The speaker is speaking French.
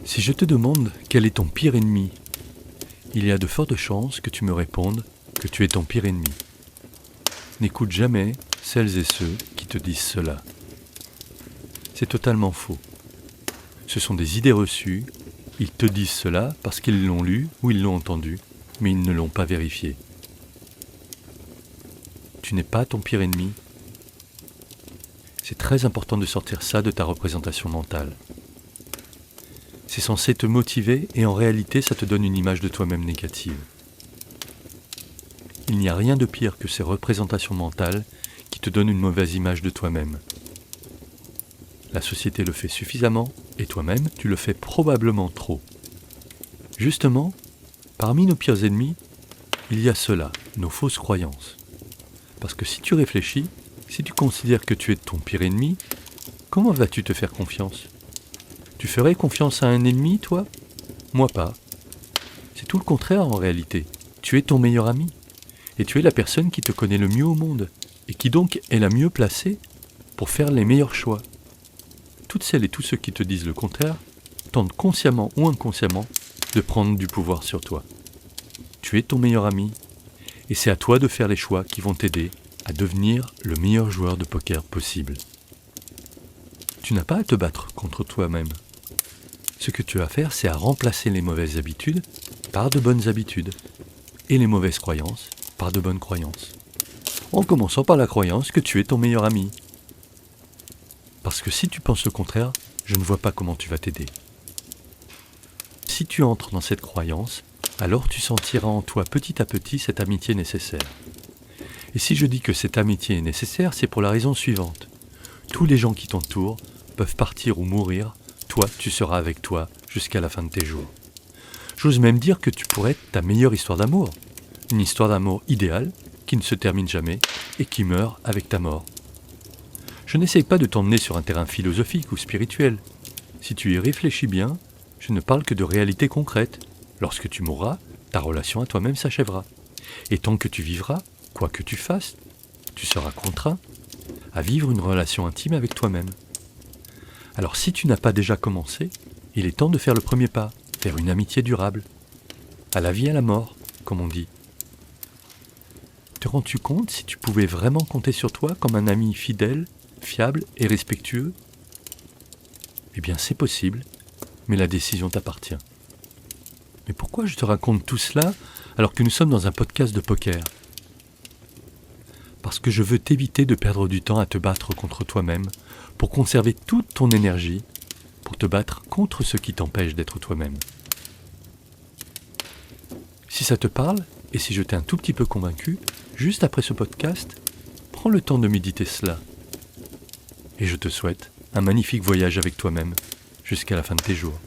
Si je te demande quel est ton pire ennemi, il y a de fortes chances que tu me répondes que tu es ton pire ennemi. N'écoute jamais celles et ceux qui te disent cela. C'est totalement faux. Ce sont des idées reçues, ils te disent cela parce qu'ils l'ont lu ou ils l'ont entendu, mais ils ne l'ont pas vérifié. Tu n'es pas ton pire ennemi. C'est très important de sortir ça de ta représentation mentale. C'est censé te motiver et en réalité ça te donne une image de toi-même négative. Il n'y a rien de pire que ces représentations mentales qui te donnent une mauvaise image de toi-même. La société le fait suffisamment et toi-même tu le fais probablement trop. Justement, parmi nos pires ennemis, il y a cela, nos fausses croyances. Parce que si tu réfléchis, si tu considères que tu es ton pire ennemi, comment vas-tu te faire confiance ? Tu ferais confiance à un ennemi, toi ? Moi pas. C'est tout le contraire en réalité. Tu es ton meilleur ami. Et tu es la personne qui te connaît le mieux au monde. Et qui donc est la mieux placée pour faire les meilleurs choix. Toutes celles et tous ceux qui te disent le contraire tentent consciemment ou inconsciemment de prendre du pouvoir sur toi. Tu es ton meilleur ami. Et c'est à toi de faire les choix qui vont t'aider à devenir le meilleur joueur de poker possible. Tu n'as pas à te battre contre toi-même. Ce que tu as à faire, c'est à remplacer les mauvaises habitudes par de bonnes habitudes et les mauvaises croyances par de bonnes croyances. En commençant par la croyance que tu es ton meilleur ami. Parce que si tu penses le contraire, je ne vois pas comment tu vas t'aider. Si tu entres dans cette croyance, alors tu sentiras en toi petit à petit cette amitié nécessaire. Et si je dis que cette amitié est nécessaire, c'est pour la raison suivante. Tous les gens qui t'entourent peuvent partir ou mourir, toi tu seras avec toi jusqu'à la fin de tes jours. J'ose même dire que tu pourrais être ta meilleure histoire d'amour. Une histoire d'amour idéale, qui ne se termine jamais et qui meurt avec ta mort. Je n'essaye pas de t'emmener sur un terrain philosophique ou spirituel. Si tu y réfléchis bien, je ne parle que de réalité concrète. Lorsque tu mourras, ta relation à toi-même s'achèvera. Et tant que tu vivras, quoi que tu fasses, tu seras contraint à vivre une relation intime avec toi-même. Alors si tu n'as pas déjà commencé, il est temps de faire le premier pas, vers une amitié durable. À la vie, à la mort, comme on dit. Te rends-tu compte si tu pouvais vraiment compter sur toi comme un ami fidèle, fiable et respectueux ? Eh bien c'est possible, mais la décision t'appartient. Mais pourquoi je te raconte tout cela alors que nous sommes dans un podcast de poker ? Parce que je veux t'éviter de perdre du temps à te battre contre toi-même pour conserver toute ton énergie pour te battre contre ce qui t'empêche d'être toi-même. Si ça te parle, et si je t'ai un tout petit peu convaincu, juste après ce podcast, prends le temps de méditer cela. Et je te souhaite un magnifique voyage avec toi-même jusqu'à la fin de tes jours.